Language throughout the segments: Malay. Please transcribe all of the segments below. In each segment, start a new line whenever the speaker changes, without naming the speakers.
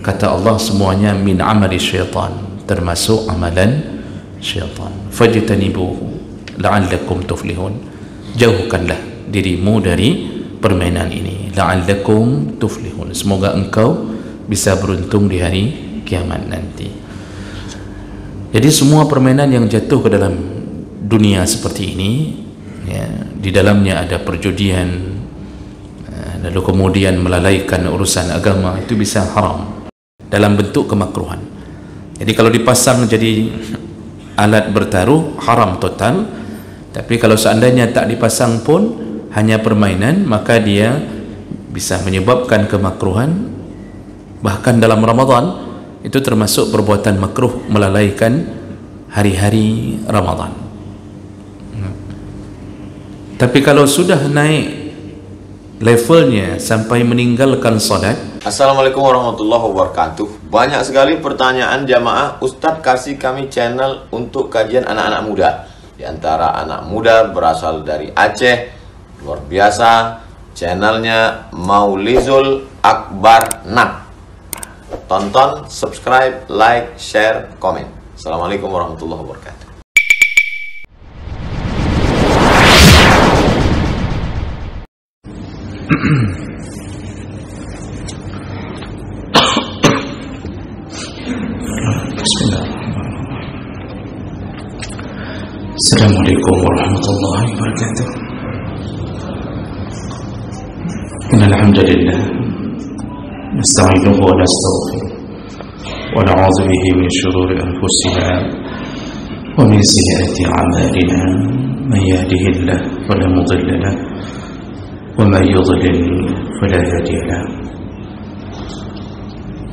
kata Allah semuanya min amali syaitan, termasuk amalan syaitan. Fajtanibuhu la'allakum tuflihun, jauhkanlah dirimu dari permainan ini, la'allakum tuflihun, semoga engkau bisa beruntung di hari kiamat nanti. Jadi semua permainan yang jatuh ke dalam dunia seperti ini, ya, di dalamnya ada perjudian, lalu kemudian melalaikan urusan agama, itu bisa haram dalam bentuk kemakruhan. Jadi kalau dipasang jadi alat bertaruh, haram total. Tapi kalau seandainya tak dipasang pun, hanya permainan, maka dia bisa menyebabkan kemakruhan. Bahkan dalam Ramadan itu termasuk perbuatan makruh, melalaikan hari-hari Ramadan. Tapi kalau sudah naik levelnya sampai meninggalkan salat.
Assalamualaikum warahmatullahi wabarakatuh. Banyak sekali pertanyaan jamaah, Ustadz kasih kami channel untuk kajian anak-anak muda. Di antara anak muda berasal dari Aceh, luar biasa, channelnya Maulizul Akbar Nab. Tonton, subscribe, like, share, komen. Assalamualaikum warahmatullahi wabarakatuh.
Assalamualaikum warahmatullahi wabarakatuh. Innal hamdalillah nasta'inuhu wa nastaghfiruh wa na'udzu bihi min shururi anfusina wa min sayyiati a'malina. Man yahdihillahu fala mudilla lahu wa man yudlil fala hadiya lahu.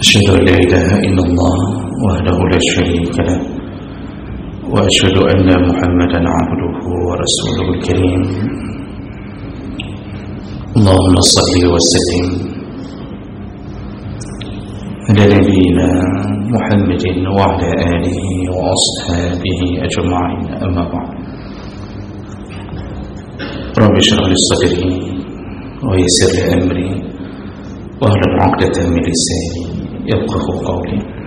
Asyhadu an la ilaha illallah wahdahu la syarika lahu وأشهد أن محمدا عبده ورسوله الكريم. اللهم صل وسلم على نبينا محمد وعلى آله وأصحابه أجمعين. أما بعد، رب اشرح لي صدري ويسر لي أمري واحلل عقدة من لساني يفقهوا قولي.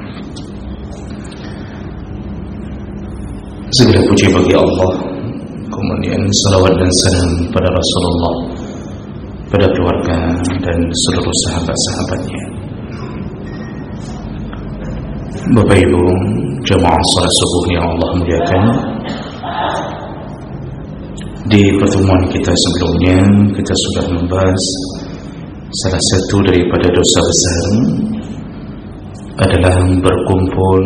Segala puji bagi Allah, kemudian salawat dan salam pada Rasulullah, pada keluarga dan seluruh sahabat-sahabatnya. Bapak Ibu jamaah salat subuh yang Allah muliakan, di pertemuan kita sebelumnya kita sudah membahas salah satu daripada dosa besar adalah berkumpul,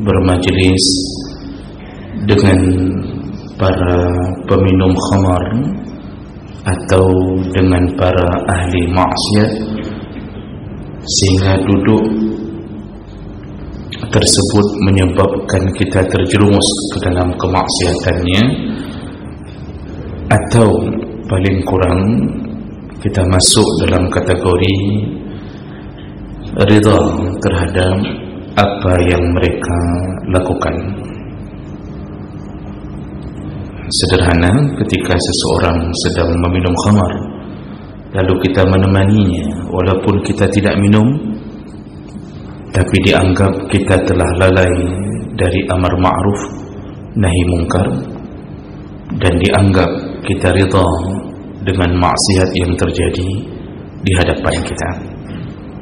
bermajlis dengan para peminum khamar atau dengan para ahli maksiat, sehingga duduk tersebut menyebabkan kita terjerumus ke dalam kemaksiatannya, atau paling kurang kita masuk dalam kategori ridha terhadap apa yang mereka lakukan. Sederhana, ketika seseorang sedang meminum khamar lalu kita menemaninya, walaupun kita tidak minum, tapi dianggap kita telah lalai dari amar ma'ruf nahi mungkar, dan dianggap kita ridha dengan maksiat yang terjadi di hadapan kita,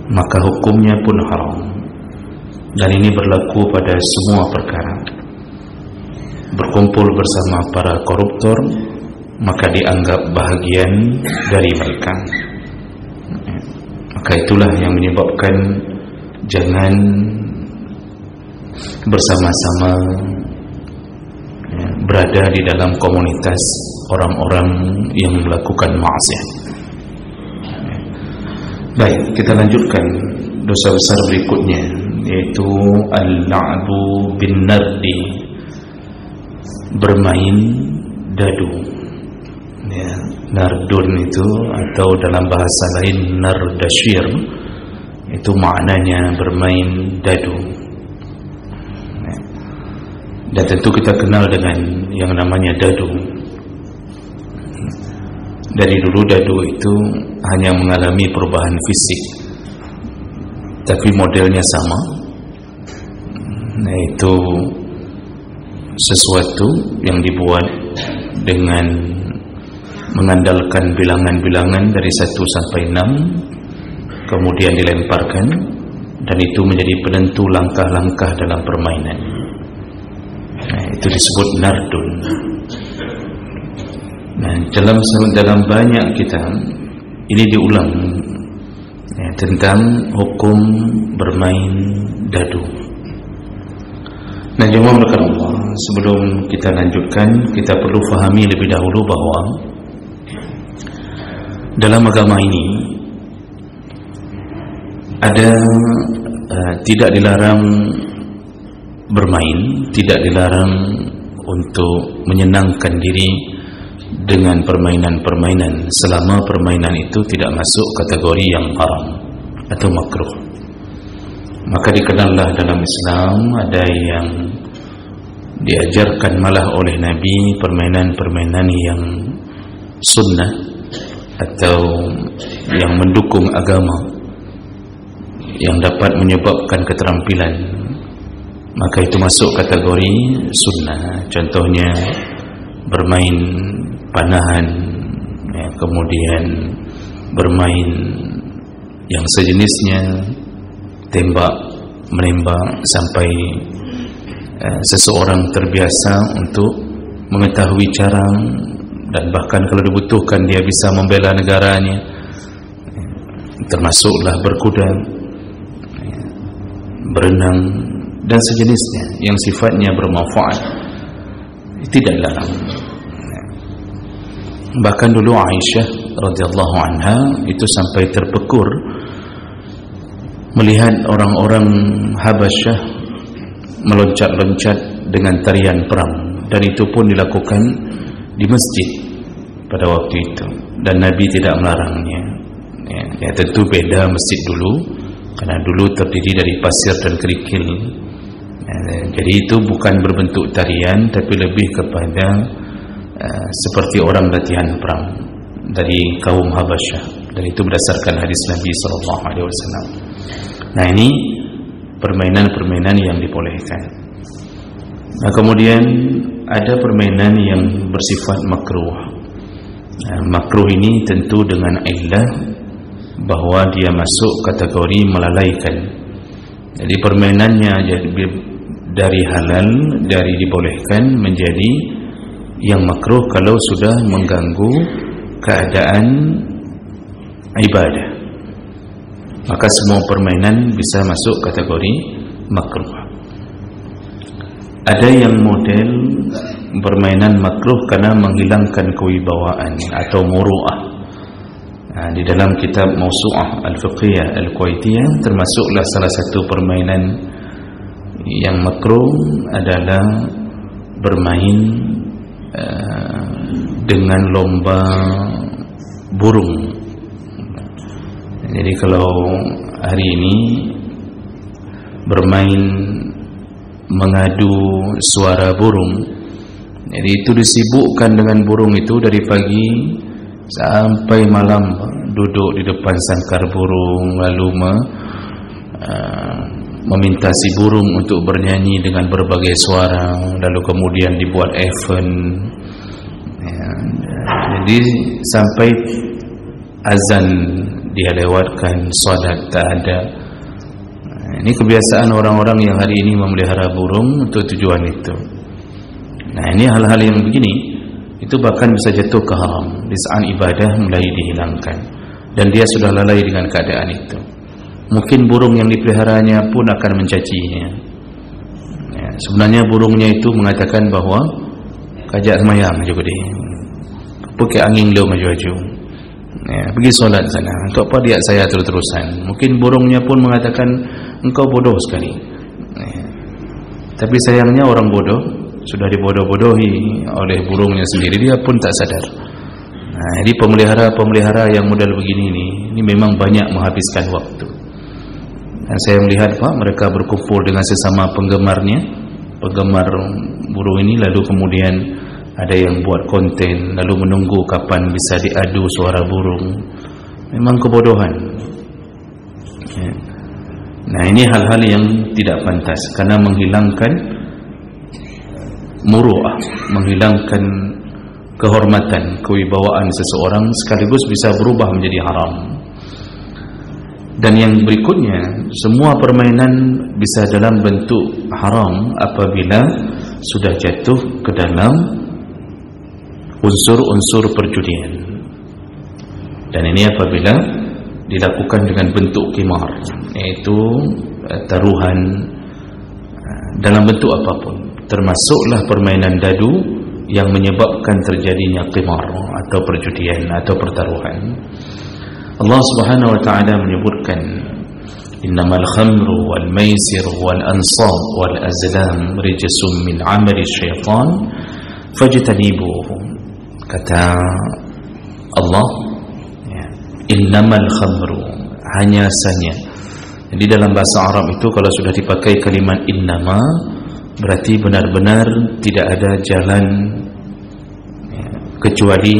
maka hukumnya pun haram. Dan ini berlaku pada semua perkara. Berkumpul bersama para koruptor, maka dianggap bahagian dari mereka. Maka itulah yang menyebabkan jangan bersama-sama berada di dalam komunitas orang-orang yang melakukan maksiat. Baik, kita lanjutkan dosa besar berikutnya, yaitu al-la'bu bin nardi, bermain dadu. Ya, nardun itu, atau dalam bahasa lain nardasyir, itu maknanya bermain dadu. Ya. Dan tentu kita kenal dengan yang namanya dadu. Dari dulu dadu itu hanya mengalami perubahan fisik, tapi modelnya sama, yaitu sesuatu yang dibuat dengan mengandalkan bilangan-bilangan dari 1 sampai 6, kemudian dilemparkan, dan itu menjadi penentu langkah-langkah dalam permainan. Itu disebut nardun. Dalam banyak kitab ini diulang tentang hukum bermain dadu. Jemaah mulakan Allah, sebelum kita lanjutkan, kita perlu fahami lebih dahulu bahawa dalam agama ini ada tidak dilarang bermain, tidak dilarang untuk menyenangkan diri dengan permainan-permainan selama permainan itu tidak masuk kategori yang haram atau makruh. Maka dikenallah dalam Islam ada yang diajarkan malah oleh Nabi, permainan-permainan yang sunnah atau yang mendukung agama, yang dapat menyebabkan keterampilan, maka itu masuk kategori sunnah. Contohnya bermain panahan, kemudian bermain yang sejenisnya, tembak menembak, sampai seseorang terbiasa untuk mengetahui cara, dan bahkan kalau dibutuhkan dia bisa membela negaranya, termasuklah berkuda, berenang dan sejenisnya yang sifatnya bermanfaat, tidak larang. Bahkan dulu Aisyah radhiyallahu anha itu sampai terpekur melihat orang-orang Habasyah meloncat-loncat dengan tarian perang, dan itu pun dilakukan di masjid pada waktu itu, dan Nabi tidak melarangnya. Ya, tentu beda masjid dulu, karena dulu terdiri dari pasir dan kerikil. Jadi itu bukan berbentuk tarian, tapi lebih kepada seperti orang latihan perang dari kaum Habasyah, dan itu berdasarkan hadis Nabi SAW. Nah, ini permainan-permainan yang dibolehkan. Nah, kemudian ada permainan yang bersifat makruh. Makruh ini tentu dengan illah bahwa dia masuk kategori melalaikan. Jadi permainannya dari halal, dari dibolehkan, menjadi yang makruh kalau sudah mengganggu keadaan ibadah. Maka semua permainan bisa masuk kategori makruh. Ada yang model permainan makruh karena menghilangkan kewibawaan atau muru'ah. Di dalam kitab Mawsu'ah Al-Fiqhiyah Al-Kuwaitiyah termasuklah salah satu permainan yang makruh adalah bermain dengan lomba burung. Jadi kalau hari ini bermain mengadu suara burung, jadi itu disibukkan dengan burung itu dari pagi sampai malam, duduk di depan sangkar burung, lalu meminta si burung untuk bernyanyi dengan berbagai suara, lalu kemudian dibuat event. Jadi sampai azan dia lewatkan, salat tak ada. Ini kebiasaan orang-orang yang hari ini memelihara burung untuk tujuan itu. Nah, ini hal-hal yang begini itu bahkan bisa jatuh ke haram. Lisan ibadah mulai dihilangkan, dan dia sudah lalai dengan keadaan itu. Mungkin burung yang dipeliharanya pun akan mencacinya. Sebenarnya burungnya itu mengatakan bahawa kajak semayang juga dia, pakai angin lu maju-maju, pergi solat sana. Untuk apa dia saya terus-terusan? Mungkin burungnya pun mengatakan engkau bodoh sekali. Tapi sayangnya orang bodoh sudah dibodoh-bodohi oleh burungnya sendiri, dia pun tak sadar. Jadi pemelihara-pemelihara yang model begini ini memang banyak menghabiskan waktu. Dan saya melihat Pak, mereka berkumpul dengan sesama penggemar burung ini, lalu kemudian ada yang buat konten, lalu menunggu kapan bisa diadu suara burung. Memang kebodohan. Nah, ini hal-hal yang tidak pantas karena menghilangkan muru'ah, menghilangkan kehormatan, kewibawaan seseorang, sekaligus bisa berubah menjadi haram. Dan yang berikutnya, semua permainan bisa dalam bentuk haram apabila sudah jatuh ke dalam unsur-unsur perjudian. Dan ini apabila dilakukan dengan bentuk qimar, yaitu taruhan dalam bentuk apapun, termasuklah permainan dadu yang menyebabkan terjadinya qimar atau perjudian atau pertaruhan. Allah Subhanahu wa taala menyebutkan, innamal khamru wal maisir wal ansab wal azlam rijsun min amali syaitan fajtanibuhu. Kata Allah, innamal khamru, hanya saja. Jadi dalam bahasa Arab itu kalau sudah dipakai kalimat innama, berarti benar-benar tidak ada jalan kecuali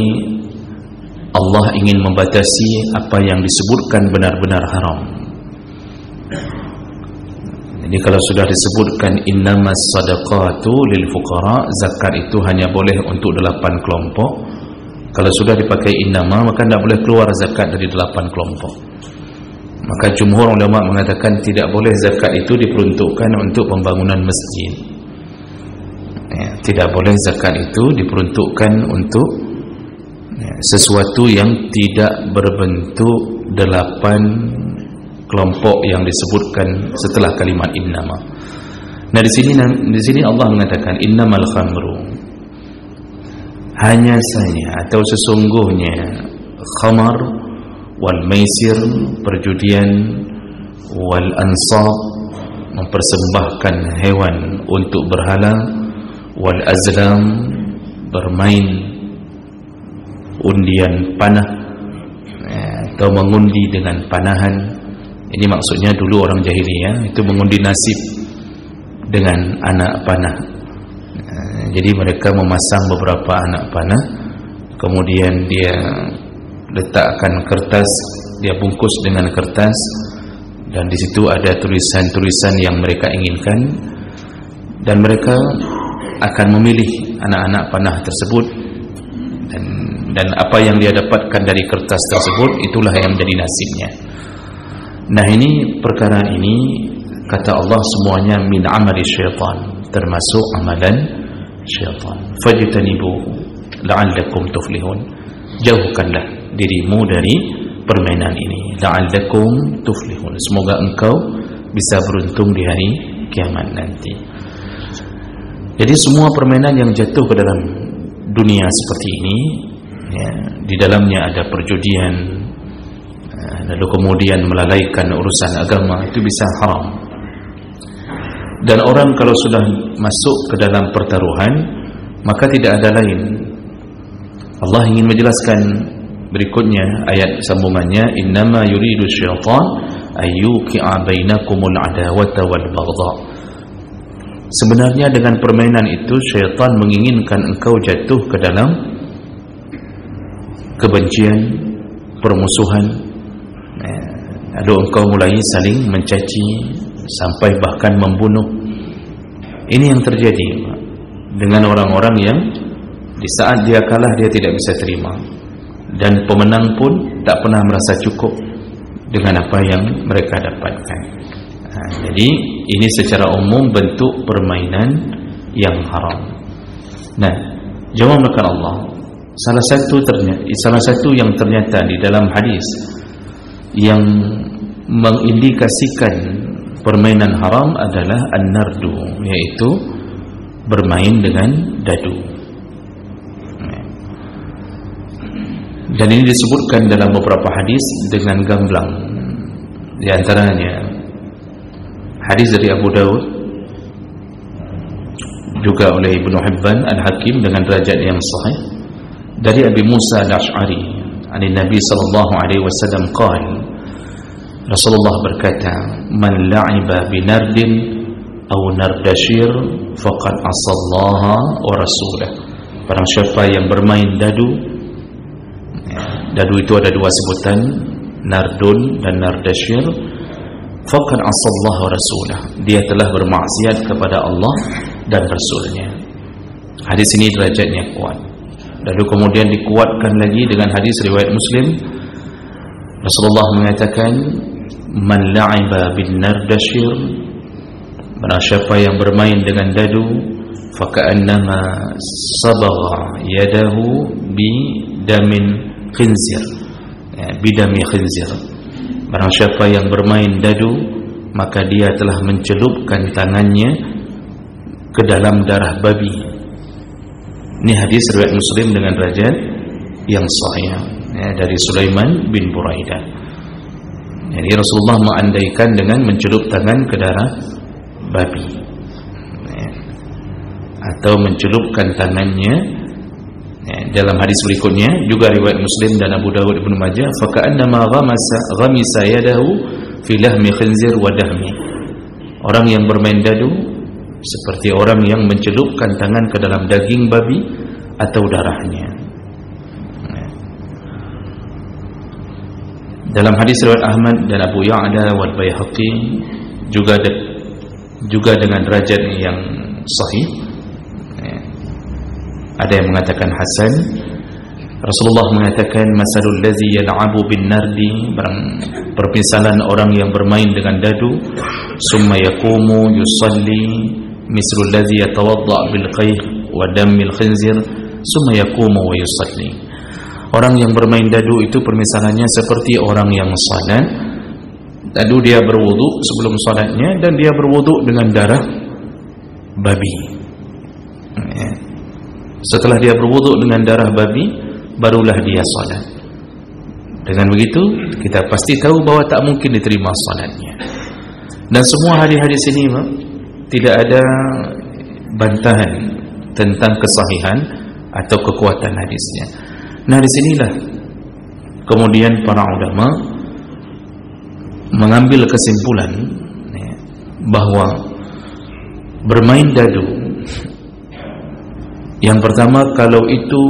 Allah ingin membatasi apa yang disebutkan benar-benar haram. Jadi kalau sudah disebutkan innamas sadaqatu lil fuqara, zakat itu hanya boleh untuk 8 kelompok. Kalau sudah dipakai innama, maka tidak boleh keluar zakat dari 8 kelompok. Maka jumhur ulama mengatakan tidak boleh zakat itu diperuntukkan untuk pembangunan masjid. Tidak boleh zakat itu diperuntukkan untuk sesuatu yang tidak berbentuk 8 kelompok yang disebutkan setelah kalimat innama. Nah, di sini Allah mengatakan innamal khamru, hanya saja atau sesungguhnya khamar wal maisir, perjudian, wal ansab, mempersembahkan hewan untuk berhala, wal azlam, bermain undian panah atau mengundi dengan panahan. Ini maksudnya dulu orang jahiliyah itu mengundi nasib dengan anak panah. Jadi mereka memasang beberapa anak panah, kemudian dia letakkan kertas, dia bungkus dengan kertas, dan di situ ada tulisan-tulisan yang mereka inginkan, dan mereka akan memilih anak-anak panah tersebut, dan apa yang dia dapatkan dari kertas tersebut itulah yang menjadi nasibnya. Nah, ini perkara ini kata Allah semuanya min amali syaitan, termasuk amalan syaitan. Fajtanibuhu la'allakum tuflihun, jauhkanlah dirimu dari permainan ini, la'allakum tuflihun, semoga engkau bisa beruntung di hari kiamat nanti. Jadi semua permainan yang jatuh ke dalam dunia seperti ini, ya, di dalamnya ada perjudian, lalu kemudian melalaikan urusan agama, itu bisa haram. Dan orang kalau sudah masuk ke dalam pertaruhan, maka tidak ada lain. Allah ingin menjelaskan berikutnya ayat sambungannya, innama yuridu syaitan ayyuqi'a bainakumul adawata wal baghdha. Sebenarnya dengan permainan itu syaitan menginginkan engkau jatuh ke dalam kebencian, permusuhan, lalu engkau mulai saling mencaci sampai bahkan membunuh. Ini yang terjadi dengan orang-orang yang di saat dia kalah dia tidak bisa terima, dan pemenang pun tak pernah merasa cukup dengan apa yang mereka dapatkan. Jadi ini secara umum bentuk permainan yang haram. Nah, jawab akan Allah, salah satu yang ternyata di dalam hadis yang mengindikasikan permainan haram adalah an-nardu, yaitu bermain dengan dadu. Dan ini disebutkan dalam beberapa hadis dengan gamblang. Di antaranya hadis dari Abu Daud, juga oleh Ibnu Hibban Al-Hakim dengan derajat yang sahih, dari Abi Musa Al-Ash'ari dari Nabi sallallahu alaihi wasallam qala, Rasulullah berkata, man la'iba binardin aw nardashir faqad asallaha wa rasulah. Barang siapa yang bermain dadu, dadu itu ada dua sebutan, nardun dan nardashir. faqad asallahu rasulah, dia telah bermaksiat kepada Allah dan Rasulnya. Hadis ini derajatnya kuat. Lalu kemudian dikuatkan lagi dengan hadis riwayat Muslim. Rasulullah mengatakan, man la'iba bin nardashir, barang siapa yang bermain dengan dadu, faka'annama sabagha yadahu bi damin khinzir, bidami khinzir. Barang siapa yang bermain dadu, maka dia telah mencelupkan tangannya ke dalam darah babi. Ini hadis riwayat Muslim dengan derajat yang sahih, dari Sulaiman bin Buraidah. Jadi Rasulullah mengandaikan dengan mencelup tangan ke darah babi, atau mencelupkan tangannya. Dalam hadis berikutnya juga riwayat Muslim dan Abu Dawud Ibnu Majah, faka'annama ghamisa yadahu fi lahmi khinzir wa dahmi. Orang yang bermain dadu seperti orang yang mencelupkan tangan ke dalam daging babi atau darahnya. Dalam hadis riwayat Ahmad dan Abu Ya'la wal Baihaqi juga dengan derajat yang sahih. Ada yang mengatakan hasan. Rasulullah mengatakan, masalul ladzi yal'abu bin nardi, permisalan orang yang bermain dengan dadu, summa yaqumu yusalli mislul ladzi yatawadda bil qayh wa damil khinzir, summa yaqumu wa yusalli. Orang yang bermain dadu itu permisalannya seperti orang yang salat. Dadu dia berwudu sebelum salatnya, dan dia berwudu dengan darah babi. Setelah dia berwudu dengan darah babi, barulah dia salat. Dengan begitu kita pasti tahu bahwa tak mungkin diterima salatnya. Dan semua hadis-hadis ini tidak ada bantahan tentang kesahihan atau kekuatan hadisnya. Nah, di sinilah kemudian para ulama mengambil kesimpulan bahwa bermain dadu, yang pertama, kalau itu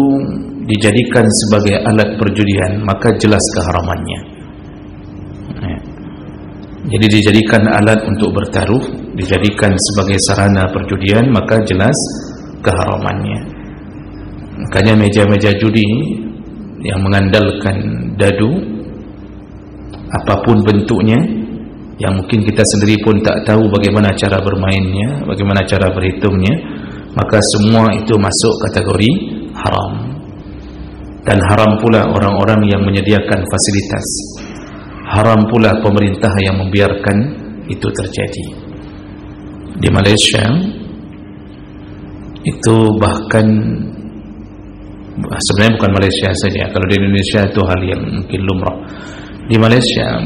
dijadikan sebagai alat perjudian, maka jelas keharamannya. Jadi dijadikan alat untuk bertaruh, dijadikan sebagai sarana perjudian, maka jelas keharamannya. Makanya meja-meja judi yang mengandalkan dadu, apapun bentuknya, yang mungkin kita sendiri pun tak tahu bagaimana cara bermainnya, bagaimana cara berhitungnya, maka semua itu masuk kategori haram. Dan haram pula orang-orang yang menyediakan fasilitas, haram pula pemerintah yang membiarkan itu terjadi. Di Malaysia itu bahkan, sebenarnya bukan Malaysia saja, kalau di Indonesia itu hal yang mungkin lumrah. Di Malaysia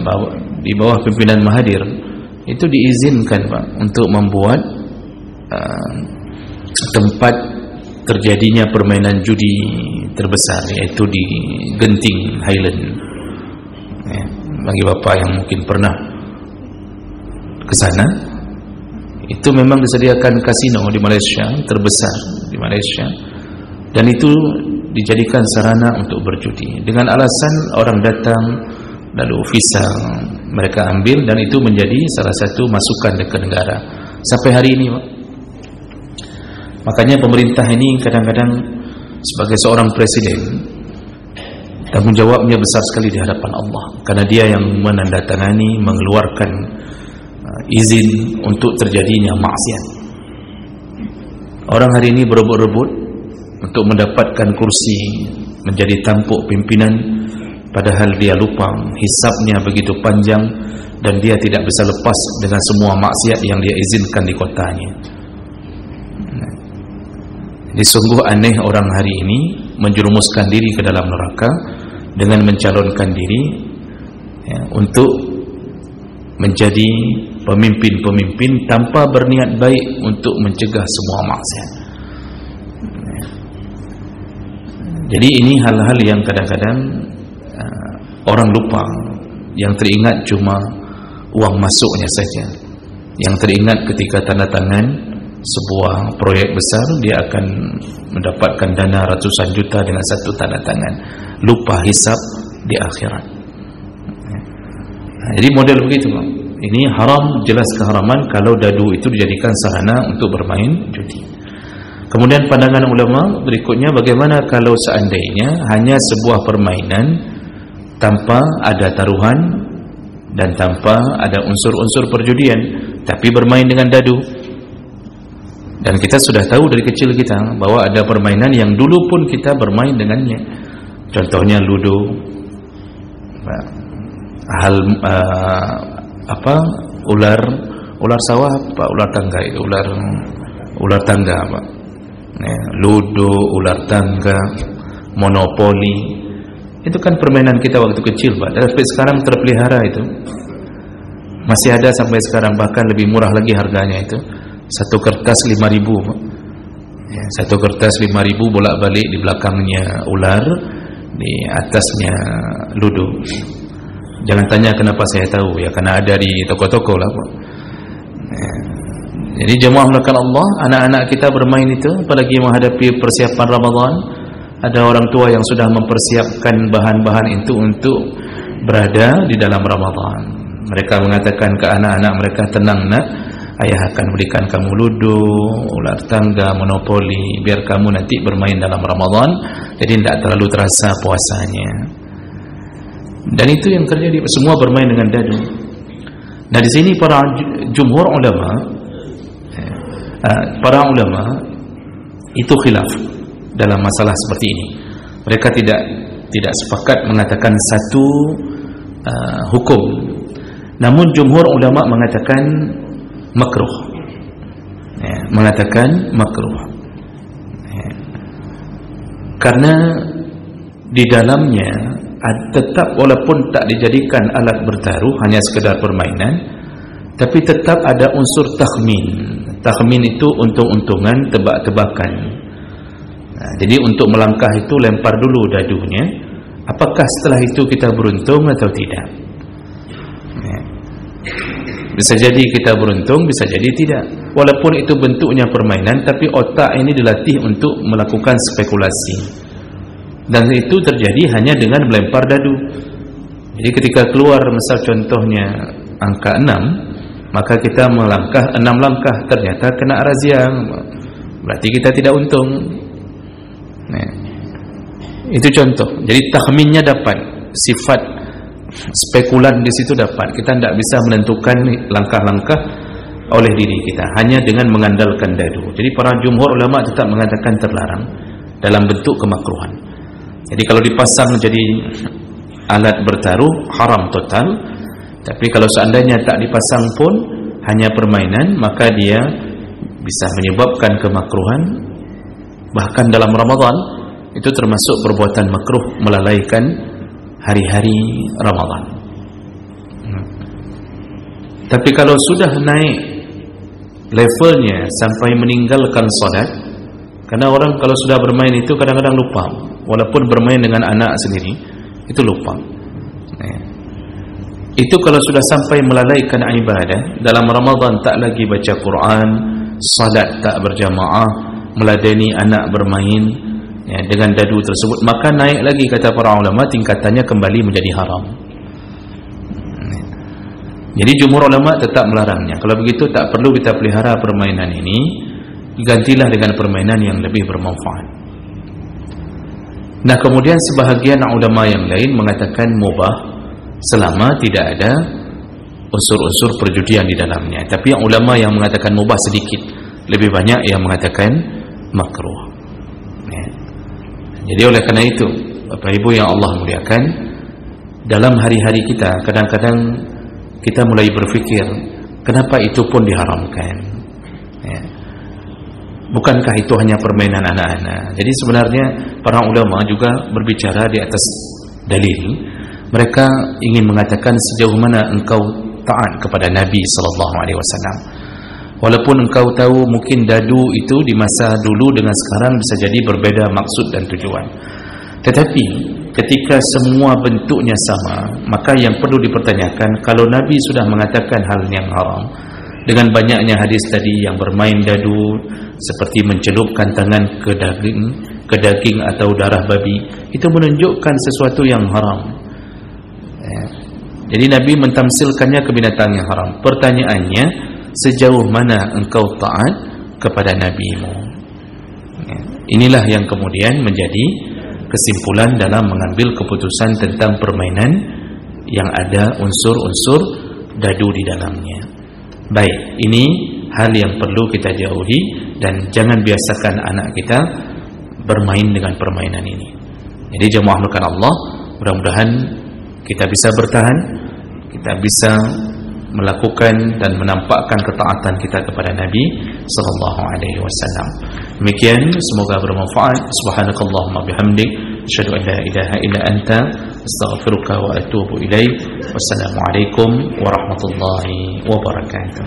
di bawah pimpinan Mahathir itu diizinkan Pak untuk membuat tempat terjadinya permainan judi terbesar, yaitu di Genting Highland. Bagi bapak yang mungkin pernah ke sana, itu memang disediakan kasino di Malaysia, terbesar di Malaysia, dan itu dijadikan sarana untuk berjudi dengan alasan orang datang lalu visa mereka ambil, dan itu menjadi salah satu masukan ke negara sampai hari ini Pak. Makanya pemerintah ini kadang-kadang sebagai seorang presiden, tanggung jawabnya besar sekali di hadapan Allah, karena dia yang menandatangani, mengeluarkan izin untuk terjadinya maksiat. Orang hari ini berebut-rebut untuk mendapatkan kursi menjadi tampuk pimpinan, padahal dia lupa hisabnya begitu panjang, dan dia tidak bisa lepas dengan semua maksiat yang dia izinkan di kotanya. Jadi sungguh aneh orang hari ini menjerumuskan diri ke dalam neraka dengan mencalonkan diri untuk menjadi pemimpin-pemimpin tanpa berniat baik untuk mencegah semua maksiat. Jadi ini hal-hal yang kadang-kadang orang lupa. Yang teringat cuma uang masuknya saja. Yang teringat ketika tanda tangan sebuah proyek besar, dia akan mendapatkan dana ratusan juta dengan satu tanda tangan. Lupa hisab di akhirat. Jadi model begitu Bang. Ini haram, jelas keharaman kalau dadu itu dijadikan sarana untuk bermain judi. Kemudian pandangan ulama berikutnya, bagaimana kalau seandainya hanya sebuah permainan tanpa ada taruhan dan tanpa ada unsur-unsur perjudian, tapi bermain dengan dadu. Dan kita sudah tahu dari kecil kita bahwa ada permainan yang dulu pun kita bermain dengannya. Contohnya ludo, ular sawah apa ular tangga itu, ular tangga apa, ludo, ular tangga, monopoli. Itu kan permainan kita waktu kecil, Pak. Tapi sekarang terpelihara itu. Masih ada sampai sekarang, bahkan lebih murah lagi harganya itu. Satu kertas 5.000, Pak. Ya, satu kertas 5.000, bolak-balik, di belakangnya ular, di atasnya ludo. Jangan tanya kenapa saya tahu, ya karena ada di toko-toko lah, Pak. Ya. Jadi jemaah melakukan Allah, anak-anak kita bermain itu, apalagi menghadapi persiapan Ramadan. Ada orang tua yang sudah mempersiapkan bahan-bahan itu untuk berada di dalam Ramadan. Mereka mengatakan ke anak-anak mereka, tenang nak, ayah akan berikan kamu ludo, ular tangga, monopoli, biar kamu nanti bermain dalam Ramadan, jadi tidak terlalu terasa puasanya. Dan itu yang terjadi, semua bermain dengan dadu. Nah di sini para jumhur ulama, itu khilaf dalam masalah seperti ini. Mereka tidak sepakat mengatakan satu hukum. Namun jumhur ulama mengatakan makruh. Mengatakan makruh. Karena di dalamnya tetap walaupun tak dijadikan alat bertaruh, hanya sekedar permainan, tapi tetap ada unsur takhmin. Takhmin itu untung-untungan, tebak-tebakan. Nah, jadi untuk melangkah itu lempar dulu dadunya, apakah setelah itu kita beruntung atau tidak. Bisa jadi kita beruntung, bisa jadi tidak. Walaupun itu bentuknya permainan, tapi otak ini dilatih untuk melakukan spekulasi. Dan itu terjadi hanya dengan melempar dadu. Jadi ketika keluar misal contohnya angka 6, maka kita melangkah 6 langkah, ternyata kena razia, berarti kita tidak untung. Nah, itu contoh. Jadi tahminnya dapat, sifat spekulan di situ dapat. Kita tidak bisa menentukan langkah-langkah oleh diri kita hanya dengan mengandalkan dadu. Jadi para jumhur ulama tetap mengatakan terlarang dalam bentuk kemakruhan. Jadi kalau dipasang jadi alat bertaruh, haram total. Tapi kalau seandainya tak dipasang pun, hanya permainan, maka dia bisa menyebabkan kemakruhan. Bahkan dalam Ramadan itu termasuk perbuatan makruh, melalaikan hari-hari Ramadan. Tapi kalau sudah naik levelnya sampai meninggalkan salat, karena orang kalau sudah bermain itu kadang-kadang lupa, walaupun bermain dengan anak sendiri itu lupa. Itu kalau sudah sampai melalaikan ibadah dalam Ramadan, tak lagi baca Quran, salat tak berjamaah, meladeni anak bermain dengan dadu tersebut, maka naik lagi kata para ulama, tingkatannya kembali menjadi haram. Jadi jumhur ulama tetap melarangnya. Kalau begitu tak perlu kita pelihara permainan ini, gantilah dengan permainan yang lebih bermanfaat. Nah kemudian sebahagian ulama yang lain mengatakan mubah selama tidak ada unsur-unsur perjudian di dalamnya. Tapi yang ulama yang mengatakan mubah sedikit, lebih banyak yang mengatakan makruh. Jadi oleh karena itu, Bapak Ibu yang Allah muliakan, dalam hari-hari kita kadang-kadang kita mulai berfikir, kenapa itu pun diharamkan? Bukankah itu hanya permainan anak-anak? Jadi sebenarnya para ulama juga berbicara di atas dalil. Mereka ingin mengatakan sejauh mana engkau taat kepada Nabi SAW. Walaupun engkau tahu mungkin dadu itu di masa dulu dengan sekarang bisa jadi berbeda maksud dan tujuan. Tetapi ketika semua bentuknya sama, maka yang perlu dipertanyakan, kalau Nabi sudah mengatakan hal yang haram, dengan banyaknya hadis tadi yang bermain dadu seperti mencelupkan tangan ke daging atau darah babi, itu menunjukkan sesuatu yang haram. Jadi Nabi mentamsilkannya ke binatang yang haram. Pertanyaannya, sejauh mana engkau taat kepada nabimu? Inilah yang kemudian menjadi kesimpulan dalam mengambil keputusan tentang permainan yang ada unsur-unsur dadu di dalamnya. Baik, ini hal yang perlu kita jauhi, dan jangan biasakan anak kita bermain dengan permainan ini. Jadi jemaah melakukan Allah, mudah-mudahan kita bisa bertahan, kita bisa melakukan dan menampakkan ketaatan kita kepada Nabi sallallahu alaihi wasallam. Demikian, semoga bermanfaat. Subhanakallahumma bihamdik, asyhadu an la ilaha illa anta, astaghfiruka wa atubu ilaik. Wassalamualaikum warahmatullahi wabarakatuh.